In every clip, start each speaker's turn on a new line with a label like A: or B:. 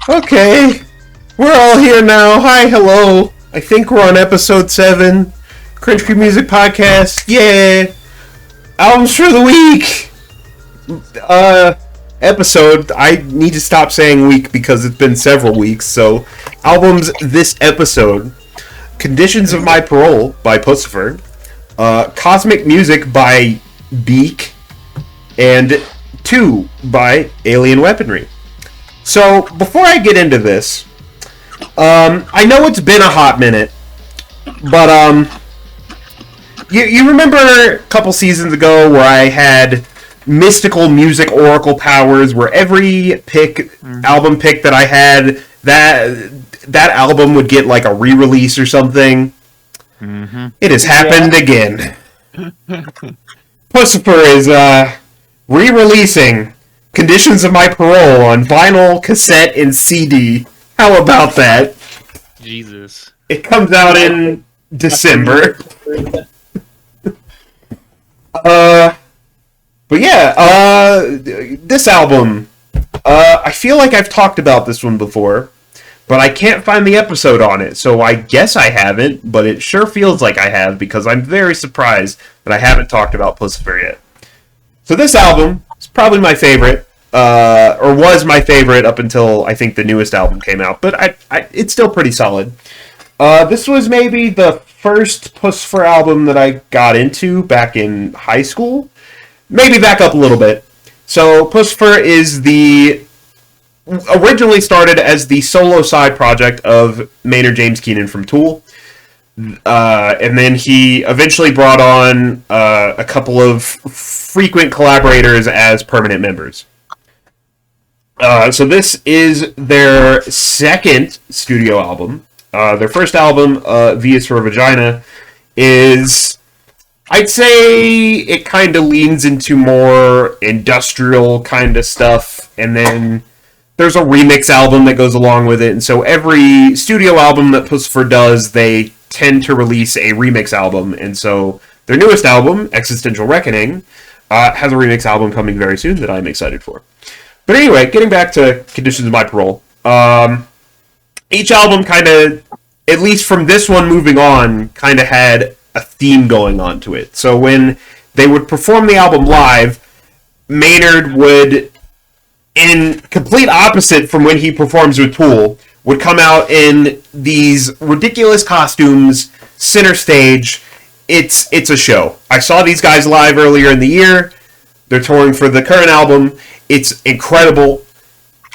A: Okay, we're all here now. Hi, hello. I think we're on episode 7. Cringe Music Podcast. Yeah. Albums for the week. Episode. I need to stop saying week because it's been several weeks. So, albums this episode. Conditions of My Parole by Puscifer. KOSMIK Music by Beak. And 2 by Alien Weaponry. So, before I get into this, I know it's been a hot minute, but, you remember a couple seasons ago where I had mystical music oracle powers, where every album pick that I had, that album would get, like, a re-release or something? Mm-hmm. It has happened again. Puscifer is, re-releasing Conditions of My Parole on vinyl, cassette, and CD. How about that?
B: Jesus.
A: It comes out in December. But yeah, this album, I feel like I've talked about this one before, but I can't find the episode on it, so I guess I haven't, but it sure feels like I have, because I'm very surprised that I haven't talked about Puscifer yet. So this album is probably my favorite, or was my favorite up until I think the newest album came out, but it's still pretty solid. This was maybe the first Puscifer album that I got into back in high school. Maybe back up a little bit. So Puscifer originally started as the solo side project of Maynard James Keenan from Tool. And then he eventually brought on a couple of frequent collaborators as permanent members. So this is their second studio album. Their first album, V is for Vagina, is, I'd say it kind of leans into more industrial kind of stuff, and then there's a remix album that goes along with it, and so every studio album that Puscifer does, they tend to release a remix album, and so their newest album, Existential Reckoning, has a remix album coming very soon that I'm excited for. But anyway, getting back to Conditions of My Parole, each album kind of, at least from this one moving on, kind of had a theme going on to it. So when they would perform the album live, Maynard would, in complete opposite from when he performs with Tool, would come out in these ridiculous costumes, center stage. It's a show. I saw these guys live earlier in the year. They're touring for the current album. It's incredible.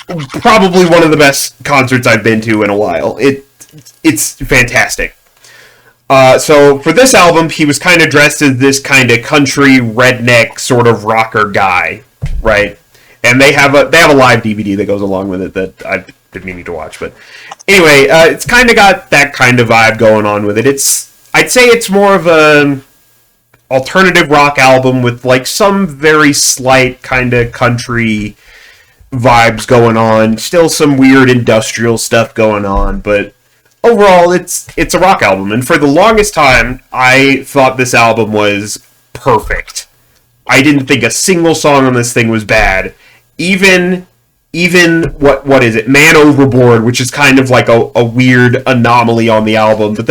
A: Probably one of the best concerts I've been to in a while. It's fantastic. So for this album, he was kind of dressed as this kind of country redneck sort of rocker guy, right? And they have a live DVD that goes along with it that I've been meaning to watch. But anyway, it's kind of got that kind of vibe going on with it. I'd say it's more of an alternative rock album with like some very slight kind of country vibes going on. Still some weird industrial stuff going on, but overall it's a rock album. And for the longest time, I thought this album was perfect. I didn't think a single song on this thing was bad. Even what is it? Man Overboard, which is kind of like a weird anomaly on the album, but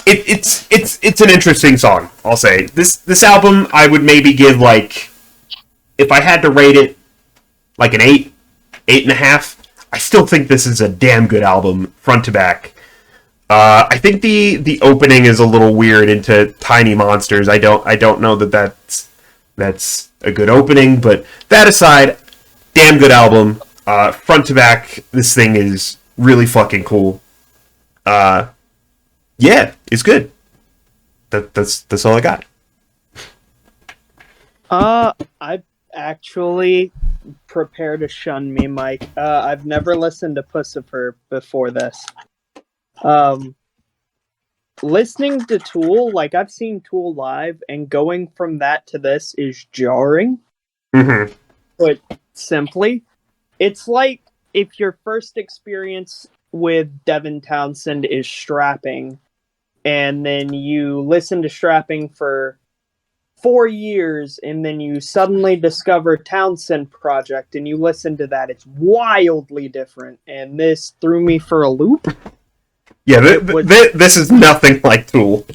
A: it's an interesting song, I'll say. This album I would maybe give, like, if I had to rate it like an 8.5, I still think this is a damn good album, front to back. I think the opening is a little weird into Tiny Monsters. I don't know that's a good opening, but that aside, damn good album. Front to back, this thing is really fucking cool. Yeah, it's good. That's all I got.
C: I actually prepare to shun me, Mike. I've never listened to Puscifer before this. Listening to Tool, like I've seen Tool live, and going from that to this is jarring.
A: Mm-hmm.
C: But simply, it's like if your first experience with Devin Townsend is Strapping, and then you listen to Strapping for 4 years, and then you suddenly discover Townsend Project, and you listen to that. It's wildly different, and this threw me for a loop.
A: Yeah, this is nothing like Tool.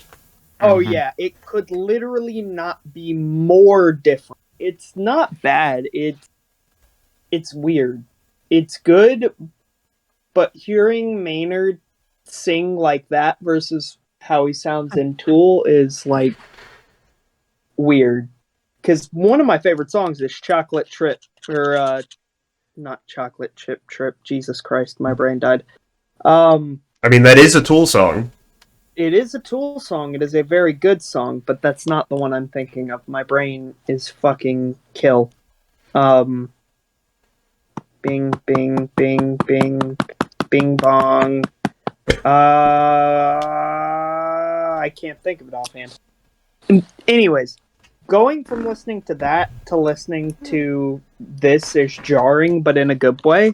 C: Oh yeah, it could literally not be more different. It's not bad. It's weird. It's good, but hearing Maynard sing like that versus how he sounds in Tool is like weird. Because one of my favorite songs is Chocolate Trip, or not Chocolate Chip Trip. Jesus Christ, my brain died.
A: I mean, that is a Tool song.
C: It is a Tool song. It is a very good song, but that's not the one I'm thinking of. My brain is fucking kill. Bing, bing, bing, bing, bing bong. I can't think of it offhand. Anyways, going from listening to that to listening to this is jarring, but in a good way.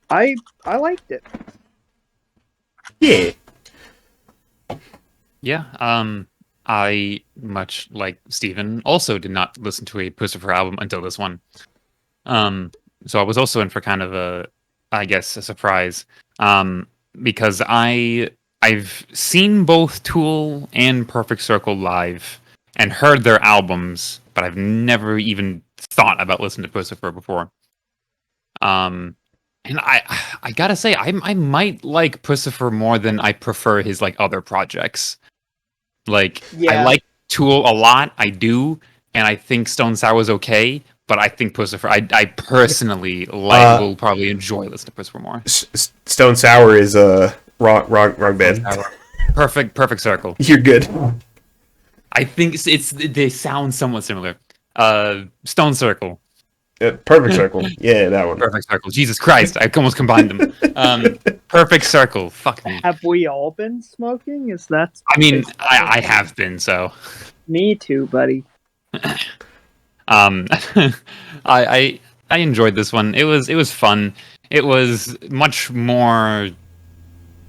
C: I liked it.
A: Yeah.
B: Yeah, I, much like Steven, also did not listen to a Puscifer album until this one. So I was also in for kind of a surprise. Because I've seen both Tool and Perfect Circle live and heard their albums, but I've never even thought about listening to Puscifer before. And I gotta say, I might like Puscifer more than I prefer his like other projects. Like,
C: Yeah.
B: I like Tool a lot, I do, and I think Stone Sour is okay, but I think Puscifer, I personally will probably enjoy listening to Puscifer more.
A: Stone Sour is a wrong band.
B: Perfect Circle.
A: You're good.
B: I think they sound somewhat similar. Stone Circle.
A: Perfect Circle. Yeah, that one.
B: Perfect Circle. Jesus Christ, I almost combined them. Perfect Circle. Fuck me.
C: Have we all been smoking? Is that?
B: I mean, I have been, so.
C: Me too, buddy.
B: I enjoyed this one. It was fun. It was much more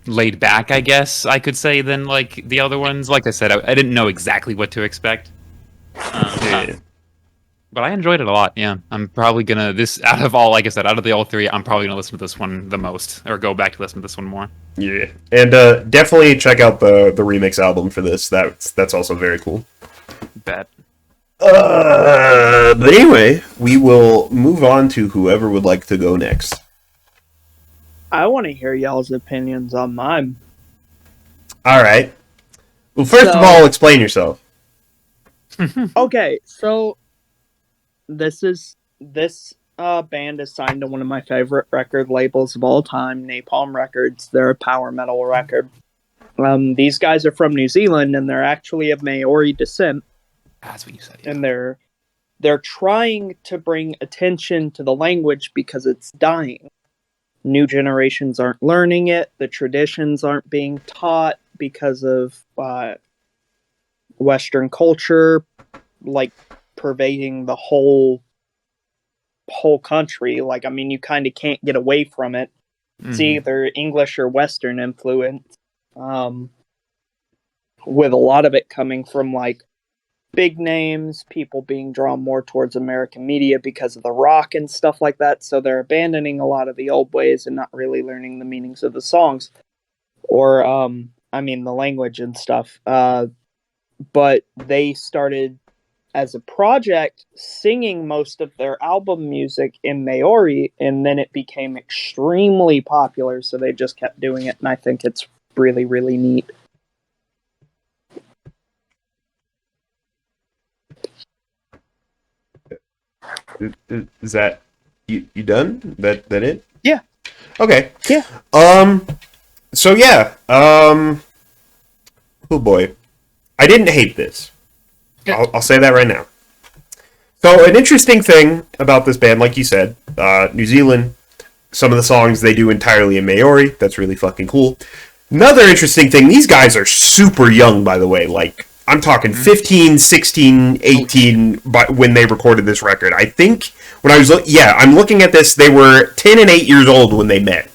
B: laid back, I guess I could say, than like the other ones. Like I said, I didn't know exactly what to expect. But I enjoyed it a lot. Yeah, I'm probably gonna out of the all three, I'm probably gonna listen to this one the most, or go back to listen to this one more.
A: Yeah, and definitely check out the remix album for this. That's also very cool.
B: Bet.
A: But anyway, we will move on to whoever would like to go next.
C: I want to hear y'all's opinions on mine.
A: All right. Well, first of all, explain yourself.
C: Okay, so this band is signed to one of my favorite record labels of all time, Napalm Records. They're a power metal record. These guys are from New Zealand, and they're actually of Maori descent.
B: That's what you said. Yeah.
C: And they're trying to bring attention to the language because it's dying. New generations aren't learning it. The traditions aren't being taught because of Western culture, like, pervading the whole country. Like, I mean, you kind of can't get away from it. It's either English or Western influence, with a lot of it coming from like big names, people being drawn more towards American media because of The Rock and stuff like that. So they're abandoning a lot of the old ways and not really learning the meanings of the songs, or the language and stuff. But they started as a project singing most of their album music in Maori, and then it became extremely popular, so they just kept doing it, and I think it's really, really neat.
A: Is that you done? That it?
C: Yeah.
A: Okay.
C: Yeah.
A: So yeah. Oh boy, I didn't hate this. I'll say that right now. So an interesting thing about this band, like you said, New Zealand, some of the songs they do entirely in Maori. That's really fucking cool. Another interesting thing, these guys are super young, by the way. Like, I'm talking 15, 16, 18 when they recorded this record. I think when I was I'm looking at this, they were 10 and 8 years old when they met.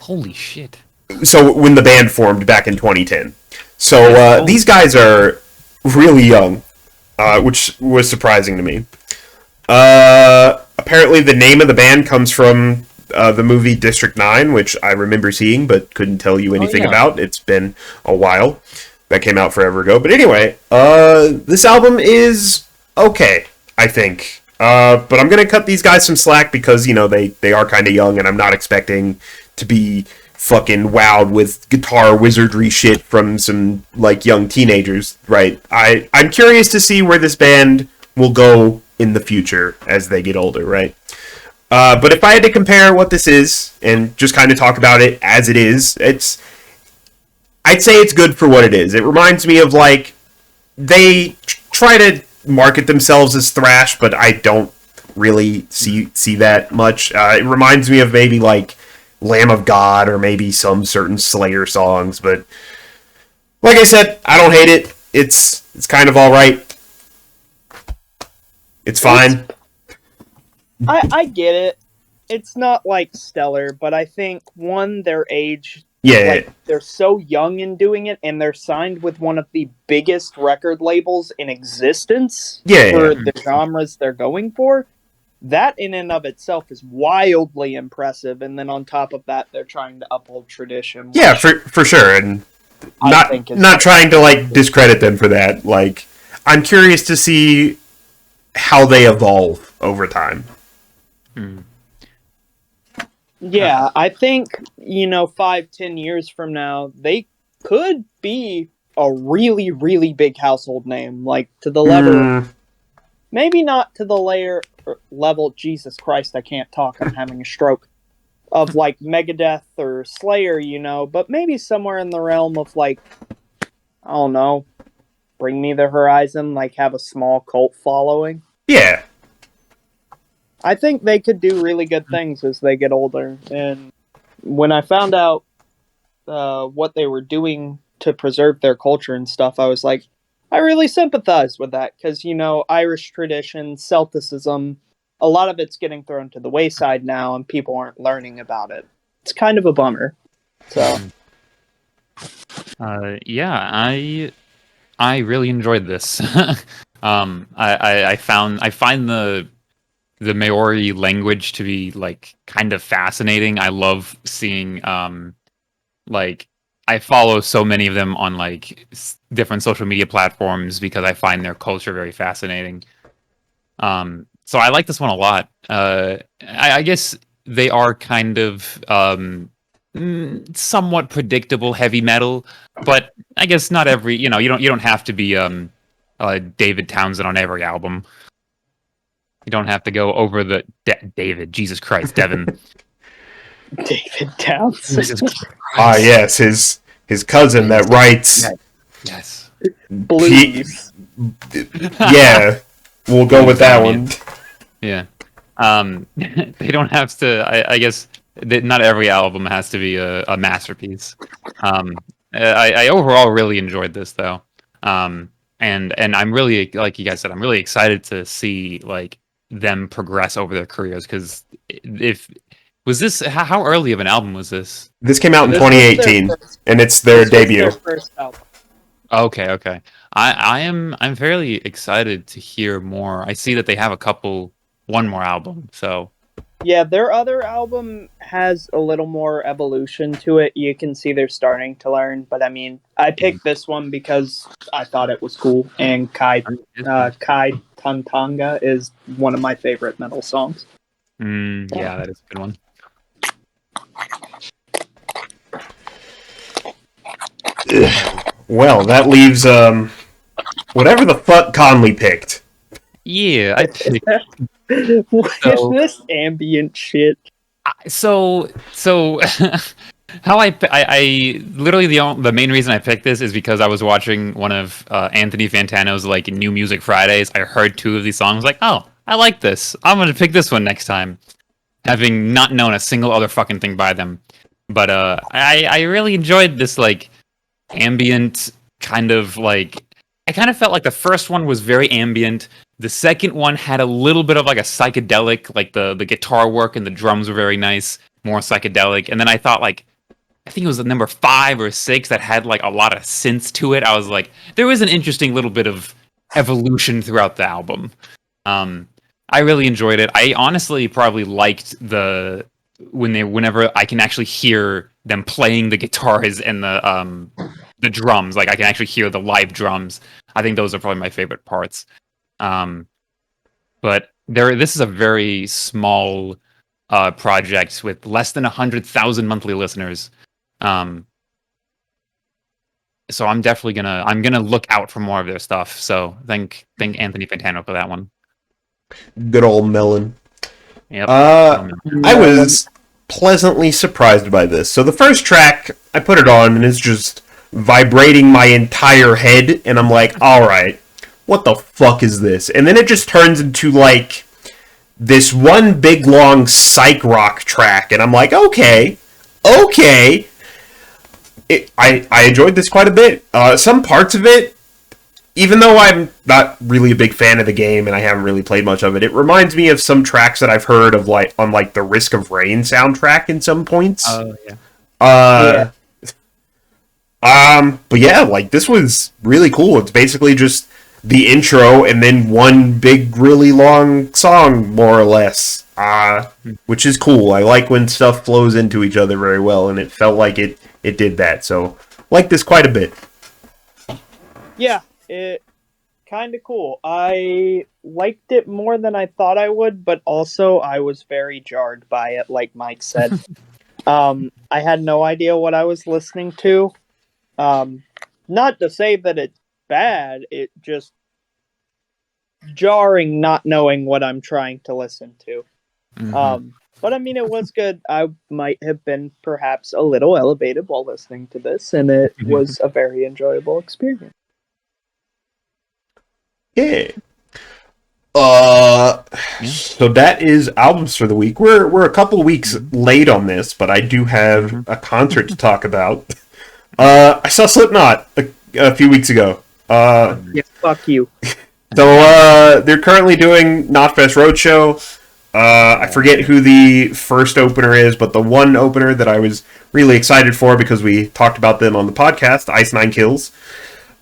B: Holy shit.
A: So when the band formed back in 2010. So these guys are really young. which was surprising to me. Apparently, the name of the band comes from the movie District 9, which I remember seeing but couldn't tell you anything about. It's been a while. That came out forever ago. But anyway, this album is okay, I think. But I'm going to cut these guys some slack because, they are kind of young and I'm not expecting to be fucking wowed with guitar wizardry shit from some, young teenagers, right? I'm curious to see where this band will go in the future as they get older, right? But if I had to compare what this is and just kind of talk about it as it is, I'd say it's good for what it is. It reminds me of they try to market themselves as thrash, but I don't really see that much. It reminds me of maybe Lamb of God or maybe some certain Slayer songs, but like I said, I don't hate it. It's kind of all right. It's fine.
C: I get it. It's not stellar, but I think their age.
A: Yeah,
C: they're so young in doing it, and they're signed with one of the biggest record labels in existence for the genres they're going for. That in and of itself is wildly impressive, and then on top of that, they're trying to uphold tradition.
A: Yeah, for sure, and not trying to discredit them for that. I'm curious to see how they evolve over time.
C: Yeah, I think, 5-10 years from now, they could be a really, really big household name, to the level, maybe not to the level, Jesus Christ, I can't talk, I'm having a stroke, of Megadeth or Slayer, but maybe somewhere in the realm of I don't know, Bring Me the Horizon, have a small cult following.
A: Yeah.
C: I think they could do really good things as they get older. And when I found out what they were doing to preserve their culture and stuff, I was like, I really sympathize with that. Because, Irish tradition, Celticism, a lot of it's getting thrown to the wayside now and people aren't learning about it. It's kind of a bummer. So,
B: yeah, I really enjoyed this. I find the Maori language to be kind of fascinating. I love seeing I follow so many of them on different social media platforms because I find their culture very fascinating. So I like this one a lot. I guess they are kind of somewhat predictable heavy metal, but I guess not every, you don't have to be David Townsend on every album. You don't have to go over the David, Jesus Christ, Devin.
C: David Townsend.
B: Jesus Christ.
A: Yes, his cousin that writes.
B: Yes.
C: Blues.
A: Yeah, we'll go with that one.
B: Yeah. They don't have to. I guess not every album has to be a masterpiece. I overall really enjoyed this though, and I'm really, like you guys said, I'm really excited to see them progress over their careers because how early of an album was this?
A: This came out in 2018, and it's their debut.
C: Their first album.
B: Okay. I'm fairly excited to hear more. I see that they have one more album, so.
C: Yeah, their other album has a little more evolution to it. You can see they're starting to learn, but I mean, I picked this one because I thought it was cool, and Kai Tantanga is one of my favorite metal songs.
B: Yeah, that is a good one.
A: Well, that leaves whatever the fuck Conley picked.
B: Yeah, I picked.
C: What is this ambient shit?
B: So how I literally the main reason I picked this is because I was watching one of Anthony Fantano's New Music Fridays. I heard 2 of these songs, oh, I like this. I'm gonna pick this one next time, having not known a single other fucking thing by them. But I really enjoyed this ambient kind of I kind of felt like the first one was very ambient. The second one had a little bit of a psychedelic, the guitar work and the drums were very nice, more psychedelic. And then I thought I think it was the number 5 or 6 that had a lot of synths to it. I was there was an interesting little bit of evolution throughout the album. I really enjoyed it. I honestly probably liked whenever I can actually hear them playing the guitars and the drums. Like I can actually hear the live drums. I think those are probably my favorite parts. But this is a very small project with less than 100,000 monthly listeners. So I'm definitely gonna look out for more of their stuff. So thank Anthony Fantano for that one.
A: Good old Melon.
B: Yep.
A: I was pleasantly surprised by this. So the first track, I put it on, and it's just vibrating my entire head, and I'm like, alright, what the fuck is this? And then it just turns into, like, this one big, long psych rock track, and I'm like, okay. I enjoyed this quite a bit. Some parts of it, even though I'm not really a big fan of the game and I haven't really played much of it, it reminds me of some tracks that I've heard of, like on like the Risk of Rain soundtrack in some points.
B: Oh yeah.
A: But yeah, like this was really cool. It's basically just the intro and then one big, really long song, more or less. Which is cool. I like when stuff flows into each other very well, and it felt like it did that. So, like this quite a bit.
C: Yeah. It kind of cool. I liked it more than I thought I would, but also I was very jarred by it, like Mike said. I had no idea what I was listening to. Not to say that it's bad, it just jarring not knowing what I'm trying to listen to.
B: Mm-hmm.
C: But I mean, it was good. I might have been perhaps a little elevated while listening to this, and it was a very enjoyable experience.
A: Yeah. So that is albums for the week. We're a couple weeks late on this, but I do have a concert to talk about. I saw Slipknot a few weeks ago.
C: Yeah, fuck you.
A: So they're currently doing Knotfest Roadshow. I forget who the first opener is, but the one opener that I was really excited for because we talked about them on the podcast, Ice Nine Kills.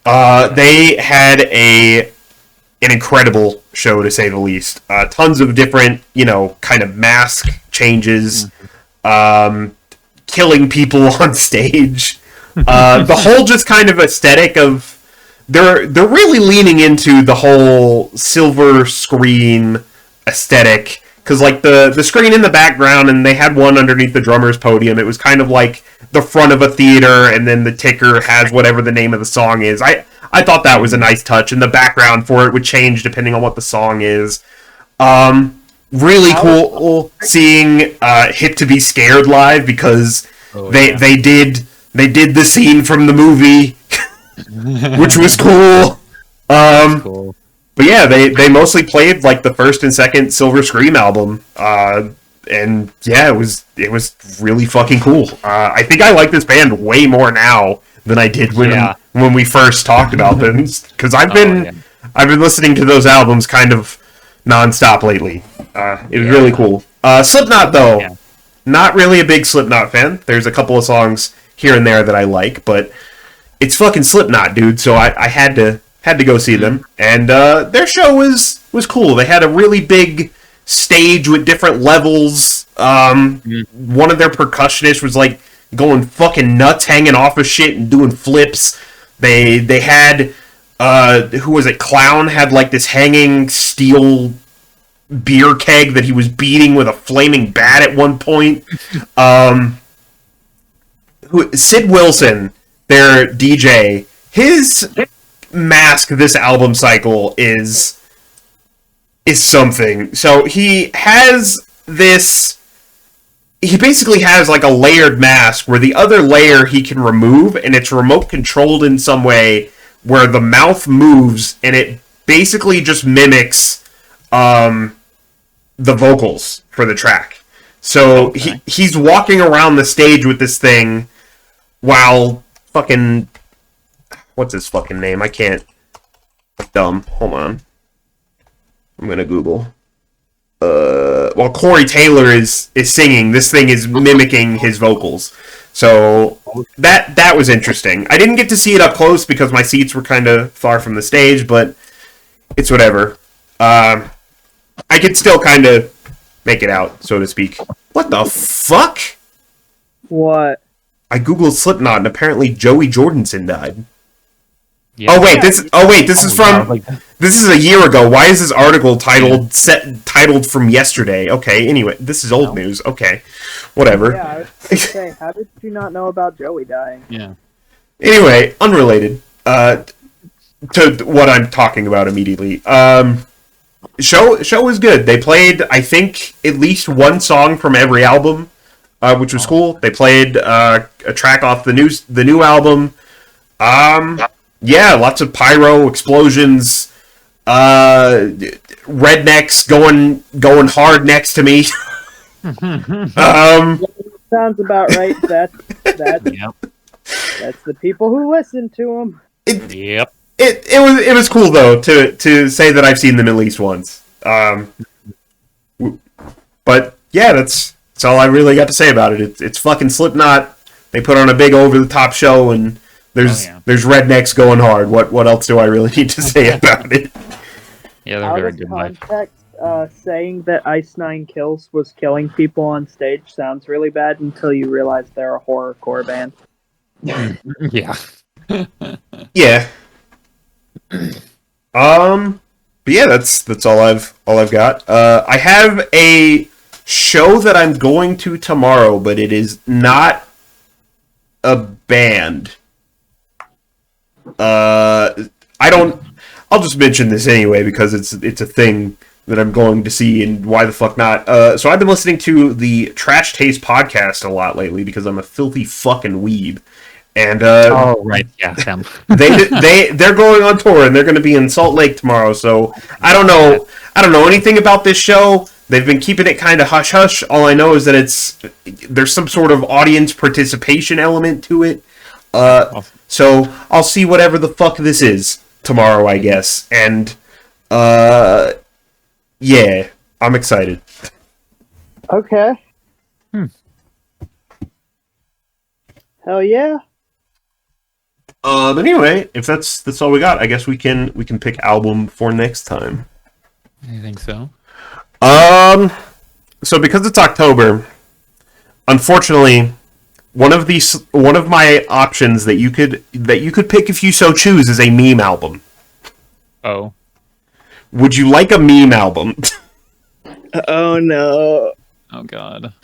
A: They had an incredible show, to say the least. Tons of different, kind of mask changes, killing people on stage. The whole just kind of aesthetic of they're really leaning into the whole silver screen aesthetic. Because, like, the screen in the background, and they had one underneath the drummer's podium, it was kind of like the front of a theater, and then the ticker has whatever the name of the song is. I thought that was a nice touch, and the background for it would change depending on what the song is. Really cool seeing Hip to Be Scared live, because they did the scene from the movie, which was cool.
B: Cool.
A: But yeah, they mostly played like the first and second Silver Scream album, and yeah, it was really fucking cool. I think I like this band way more now than I did when we first talked about them, because I've been listening to those albums kind of nonstop lately. It was really cool. Slipknot though, not really a big Slipknot fan. There's a couple of songs here and there that I like, but it's fucking Slipknot, dude. So I had to go see them, and their show was cool. They had a really big stage with different levels. One of their percussionists was like going fucking nuts, hanging off of shit and doing flips. They had who was it? Clown had like this hanging steel beer keg that he was beating with a flaming bat at one point. Sid Wilson, their DJ, his mask this album cycle is something. So he basically has like a layered mask where the other layer he can remove, and it's remote controlled in some way where the mouth moves, and it basically just mimics the vocals for the track. So he's walking around the stage with this thing while fucking... What's his fucking name? I can't... Dumb. Hold on. I'm gonna Google. While Corey Taylor is singing, this thing is mimicking his vocals. So that was interesting. I didn't get to see it up close because my seats were kind of far from the stage, but it's whatever. I could still kind of make it out, so to speak. What the fuck?
C: What?
A: I googled Slipknot, and apparently Joey Jordison died.
B: Yeah.
A: Oh wait, this is from
B: like,
A: this is a year ago. Why is this article titled from yesterday? Okay, anyway, this is old news. Okay, whatever.
C: Yeah, I was gonna say, how did you not know about Joey dying?
B: yeah.
A: Anyway, unrelated to what I'm talking about immediately. Show was good. They played, I think, at least one song from every album, which was cool. They played a track off the new album. Yeah, lots of pyro explosions. Rednecks going hard next to me.
C: Sounds about right. That's
B: Yep.
C: that's the people who listen to him.
B: Yep.
A: It was cool though to say that I've seen them at least once. But yeah, that's all I really got to say about it. It's fucking Slipknot. They put on a big over the top show, and there's rednecks going hard. What else do I really need to say about it?
B: Yeah, they're very good live.
C: Context, saying that Ice Nine Kills was killing people on stage sounds really bad until you realize they're a horrorcore band.
B: Yeah.
A: Yeah. But yeah, that's all I've got. I have a show that I'm going to tomorrow, but it is not a band. I'll just mention this anyway because it's a thing that I'm going to see, and why the fuck not? So I've been listening to the Trash Taste podcast a lot lately because I'm a filthy fucking weeb. And
B: oh right, yeah, them.
A: they're going on tour, and they're going to be in Salt Lake tomorrow. So I don't know anything about this show. They've been keeping it kind of hush hush. All I know is that there's some sort of audience participation element to it. So I'll see whatever the fuck this is tomorrow, I guess. And yeah, I'm excited.
C: Okay. Hell yeah.
A: But anyway, if that's all we got, I guess we can pick album for next time.
B: I think so.
A: So because it's October, unfortunately, one of my options that you could pick if you so choose is a meme album.
B: Oh.
A: Would you like a meme album?
C: Oh no.
B: Oh god.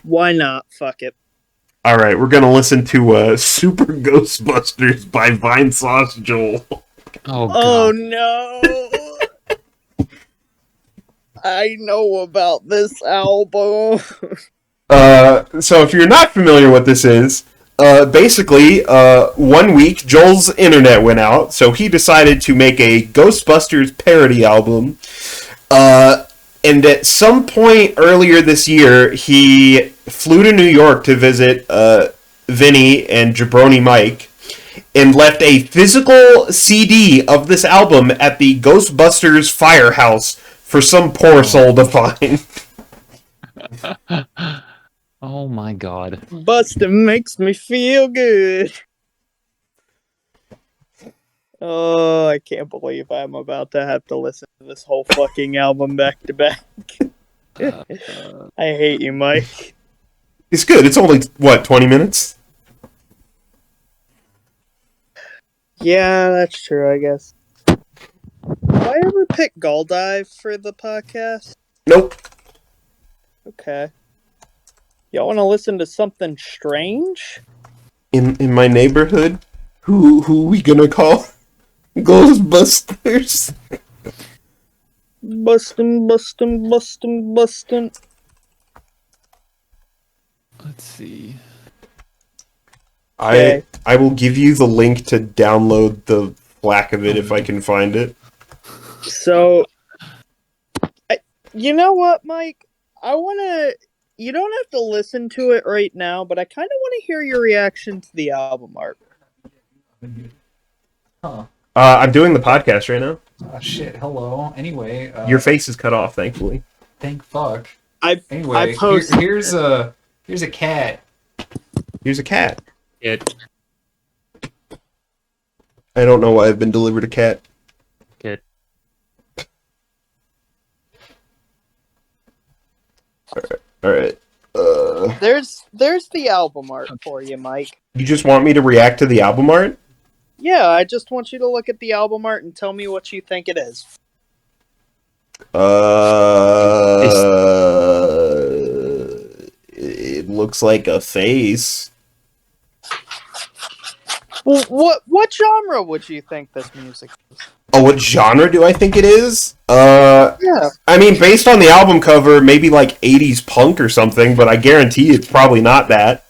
C: Why not? Fuck it.
A: All right, we're gonna listen to Super Ghostbusters by Vinesauce Joel.
B: Oh god.
C: Oh no. I know about this album.
A: So if you're not familiar what this is, basically, 1 week Joel's internet went out, so he decided to make a Ghostbusters parody album. And at some point earlier this year, he flew to New York to visit Vinny and Jabroni Mike, and left a physical CD of this album at the Ghostbusters Firehouse for some poor soul to find.
B: Oh my god.
C: Bustin' makes me feel good. Oh, I can't believe I'm about to have to listen to this whole fucking album back to back. I hate you, Mike.
A: It's good. It's only, 20 minutes?
C: Yeah, that's true, I guess. Did I ever pick Guldive for the podcast?
A: Nope.
C: Okay. Y'all want to listen to something strange?
A: In my neighborhood? Who we gonna call? Ghostbusters?
C: Bustin'.
B: Let's see.
A: I will give you the link to download the FLAC of it if I can find it.
C: So, you know what, Mike? You don't have to listen to it right now, but I kind of want to hear your reaction to the album art.
D: Huh.
A: I'm doing the podcast right now.
D: Oh, shit. Hello. Anyway.
A: Your face is cut off, thankfully.
D: Thank fuck.
C: I
D: Anyway, here's a cat.
A: Here's a cat.
B: It.
A: I don't know why I've been delivered a cat. All right.
C: There's the album art for you, Mike.
A: You just want me to react to the album art?
C: Yeah, I just want you to look at the album art and tell me what you think it is.
A: It looks like a face.
C: Well, what genre would you think this music is?
A: Oh, what genre do I think it is?
C: Yeah.
A: I mean, based on the album cover, maybe like 80s punk or something, but I guarantee it's probably not that.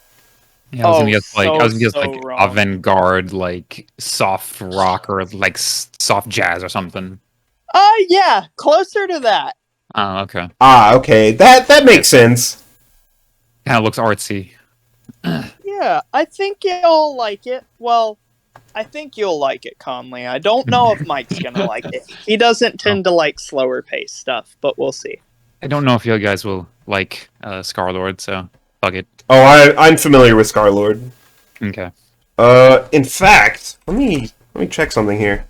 B: Yeah, I was gonna guess
C: so
B: like
C: wrong.
B: avant-garde, like soft rock or like soft jazz or something.
C: Yeah, closer to that.
B: Oh, okay.
A: Ah, okay. That makes sense.
B: Kind of looks artsy.
C: Yeah, I think you'll like it. Well, I think you'll like it, Conley. I don't know if Mike's gonna like it. He doesn't tend to like slower paced stuff, but we'll see.
B: I don't know if you guys will like Scarlord, so fuck it.
A: Oh, I'm familiar with Star-Lord.
B: Okay.
A: In fact, let me check something here.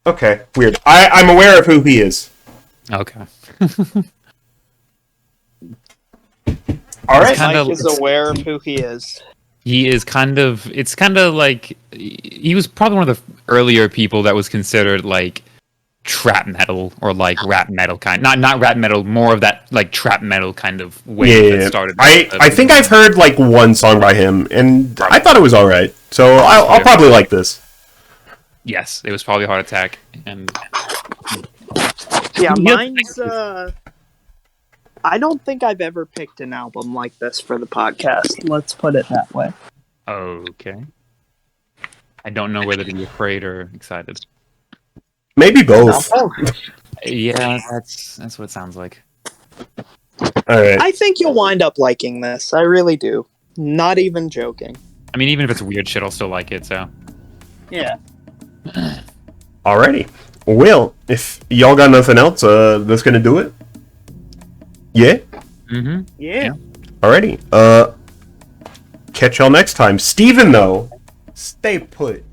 A: Okay, weird. I'm aware of who he is.
B: Okay.
A: All right.
C: Mike is aware of who he is.
B: He is it's kind of like, he was probably one of the earlier people that was considered like trap metal or like rap metal kind. Not rap metal, more of that like trap metal kind of way that started.
A: I think I've heard like one song by him, and I thought it was all right. So I'll probably like this.
B: Yes, it was probably Heart Attack, and
C: yeah, mine's. I don't think I've ever picked an album like this for the podcast. Let's put it that way.
B: Okay. I don't know whether to be afraid or excited.
A: Maybe both.
B: Yeah, that's what it sounds like.
A: All right.
C: I think you'll wind up liking this. I really do. Not even joking.
B: I mean, even if it's weird shit, I'll still like it. So.
C: Yeah.
A: Alrighty. Well, if y'all got nothing else, that's gonna do it. Yeah.
B: Mm-hmm.
C: Yeah.
A: Alrighty. Catch y'all next time. Steven, though, stay put.